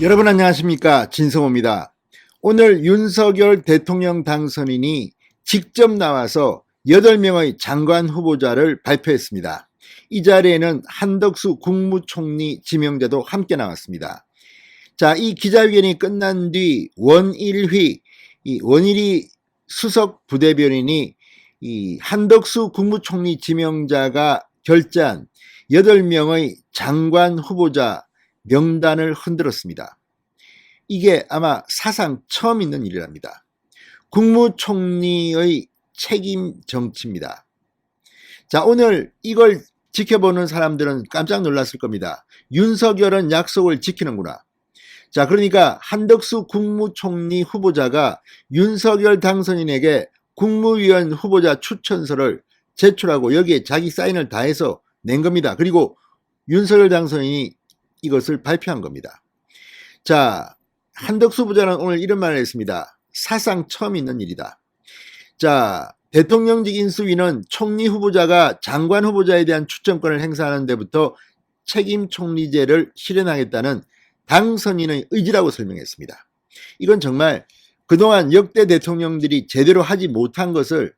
여러분 안녕하십니까, 진성호입니다. 오늘 윤석열 대통령 당선인이 직접 나와서 8명의 장관 후보자를 발표했습니다. 이 자리에는 한덕수 국무총리 지명자도 함께 나왔습니다. 자, 이 기자회견이 끝난 뒤 원일휘 수석 부대변인이 이 한덕수 국무총리 지명자가 결재한 8명의 장관 후보자 명단을 흔들었습니다. 이게 아마 사상 처음 있는 일이랍니다. 국무총리의 책임 정치입니다. 자, 오늘 이걸 지켜보는 사람들은 깜짝 놀랐을 겁니다. 윤석열은 약속을 지키는구나. 자, 그러니까 한덕수 국무총리 후보자가 윤석열 당선인에게 국무위원 후보자 추천서를 제출하고 여기에 자기 사인을 다해서 낸 겁니다. 그리고 윤석열 당선인이 이것을 발표한 겁니다. 자, 한덕수 후보자는 오늘 이런 말을 했습니다. 사상 처음 있는 일이다. 자, 대통령직 인수위는 총리 후보자가 장관 후보자에 대한 추천권을 행사하는 데부터 책임 총리제를 실현하겠다는 당선인의 의지라고 설명했습니다. 이건 정말 그동안 역대 대통령들이 제대로 하지 못한 것을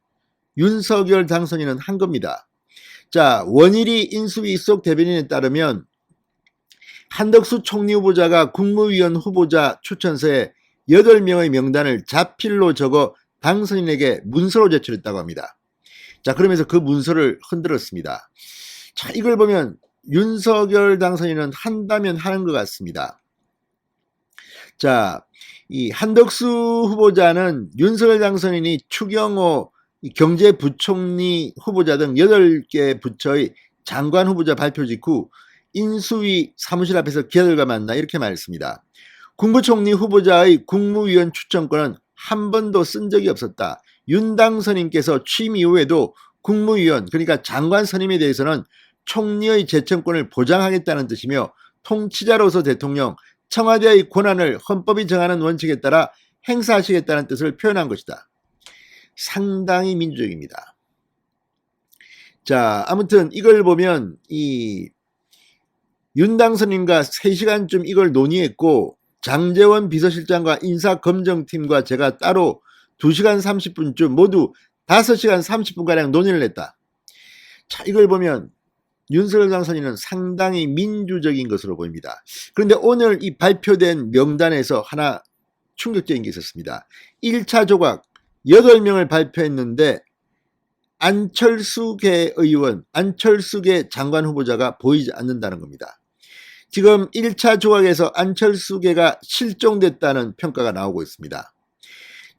윤석열 당선인은 한 겁니다. 자, 원일이 인수위 속 대변인에 따르면 한덕수 총리 후보자가 국무위원 후보자 추천서에 8명의 명단을 자필로 적어 당선인에게 문서로 제출했다고 합니다. 자, 그러면서 그 문서를 흔들었습니다. 자, 이걸 보면 윤석열 당선인은 한다면 하는 것 같습니다. 자, 이 한덕수 후보자는 윤석열 당선인이 추경호 경제부총리 후보자 등 8개 부처의 장관 후보자 발표 직후 인수위 사무실 앞에서 기자들과 만나 이렇게 말했습니다. 국무총리 후보자의 국무위원 추천권은 한 번도 쓴 적이 없었다. 윤 당선인께서 취임 이후에도 국무위원, 그러니까 장관 선임에 대해서는 총리의 재청권을 보장하겠다는 뜻이며 통치자로서 대통령, 청와대의 권한을 헌법이 정하는 원칙에 따라 행사하시겠다는 뜻을 표현한 것이다. 상당히 민주적입니다. 자, 아무튼 이걸 보면 윤 당선인과 3시간쯤 이걸 논의했고 장제원 비서실장과 인사검증팀과 제가 따로 2시간 30분쯤 모두 5시간 30분가량 논의를 했다. 자, 이걸 보면 윤석열 당선인은 상당히 민주적인 것으로 보입니다. 그런데 오늘 이 발표된 명단에서 하나 충격적인 게 있었습니다. 1차 조각 8명을 발표했는데 안철수계 의원, 안철수계 장관 후보자가 보이지 않는다는 겁니다. 지금 1차 조각에서 안철수계가 실종됐다는 평가가 나오고 있습니다.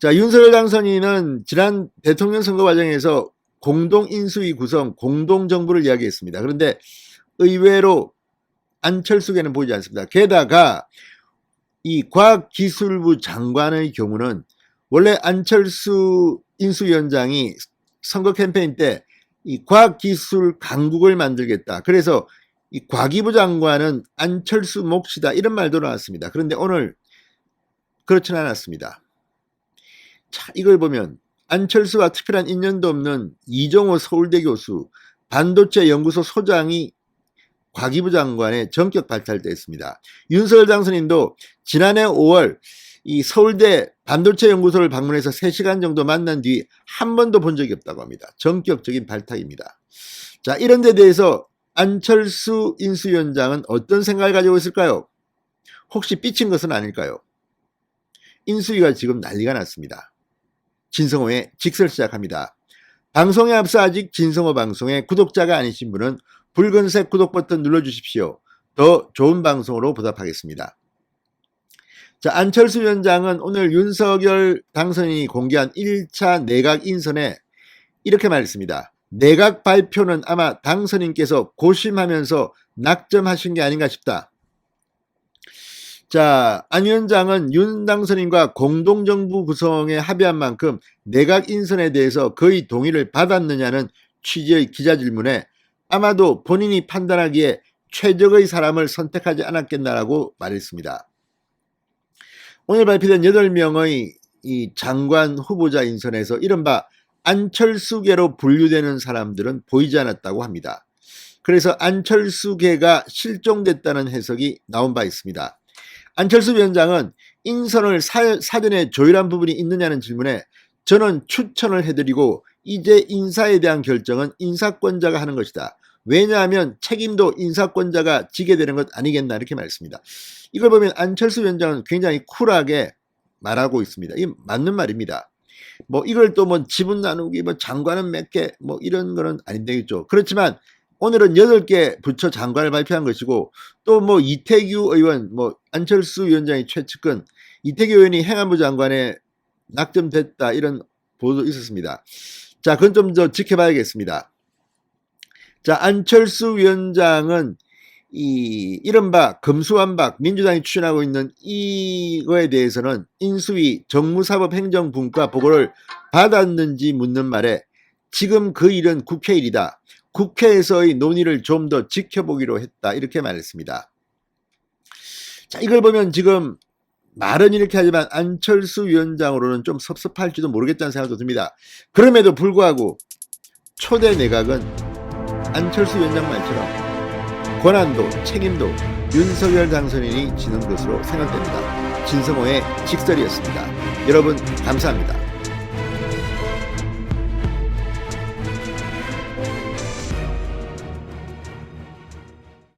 자, 윤석열 당선인은 지난 대통령 선거 과정에서 공동인수위 구성, 공동정부를 이야기했습니다. 그런데 의외로 안철수계는 보이지 않습니다. 게다가 이 과학기술부 장관의 경우는 원래 안철수 인수위원장이 선거 캠페인 때 이 과학기술 강국을 만들겠다. 그래서 이 과기부 장관은 안철수 몫이다. 이런 말도 나왔습니다. 그런데 오늘 그렇지는 않았습니다. 자, 이걸 보면 안철수와 특별한 인연도 없는 이종호 서울대 교수, 반도체 연구소 소장이 과기부 장관에 전격 발탁됐습니다. 윤석열 당선인도 지난해 5월 이 서울대 반도체 연구소를 방문해서 3시간 정도 만난 뒤 한 번도 본 적이 없다고 합니다. 전격적인 발탁입니다. 자, 이런 데 대해서 안철수 인수위원장은 어떤 생각을 가지고 있을까요? 혹시 삐친 것은 아닐까요? 인수위가 지금 난리가 났습니다. 진성호의 직설 시작합니다. 방송에 앞서 아직 진성호 방송의 구독자가 아니신 분은 붉은색 구독 버튼 눌러주십시오. 더 좋은 방송으로 보답하겠습니다. 자, 안철수 위원장은 오늘 윤석열 당선인이 공개한 1차 내각 인선에 이렇게 말했습니다. 내각 발표는 아마 당선인께서 고심하면서 낙점하신 게 아닌가 싶다. 자, 안 위원장은 윤 당선인과 공동정부 구성에 합의한 만큼 내각 인선에 대해서 거의 동의를 받았느냐는 취지의 기자 질문에 아마도 본인이 판단하기에 최적의 사람을 선택하지 않았겠나라고 말했습니다. 오늘 발표된 8명의 이 장관 후보자 인선에서 이른바 안철수계로 분류되는 사람들은 보이지 않았다고 합니다. 그래서 안철수계가 실종됐다는 해석이 나온 바 있습니다. 안철수 위원장은 인선을 사전에 조율한 부분이 있느냐는 질문에 저는 추천을 해드리고 이제 인사에 대한 결정은 인사권자가 하는 것이다. 왜냐하면 책임도 인사권자가 지게 되는 것 아니겠나 이렇게 말했습니다. 이걸 보면 안철수 위원장은 굉장히 쿨하게 말하고 있습니다. 이게 맞는 말입니다. 뭐 이걸 또 뭐 지분 나누기 뭐 장관은 몇 개 뭐 이런 거는 안 되겠죠. 그렇지만 오늘은 8개 부처 장관을 발표한 것이고 또 뭐 이태규 의원 뭐 안철수 위원장의 최측근 이태규 의원이 행안부 장관에 낙점됐다 이런 보도 있었습니다. 자, 그건 좀 더 지켜봐야겠습니다. 자, 안철수 위원장은 이 이른바 금수완박 민주당이 추진하고 있는 이거에 대해서는 인수위 정무사법행정분과 보고를 받았는지 묻는 말에 지금 그 일은 국회 일이다. 국회에서의 논의를 좀 더 지켜보기로 했다. 이렇게 말했습니다. 자, 이걸 보면 지금 말은 이렇게 하지만 안철수 위원장으로는 좀 섭섭할지도 모르겠다는 생각도 듭니다. 그럼에도 불구하고 초대 내각은 안철수 위원장 말처럼 권한도 책임도 윤석열 당선인이 지는 것으로 생각됩니다. 진성호의 직설이었습니다. 여러분 감사합니다.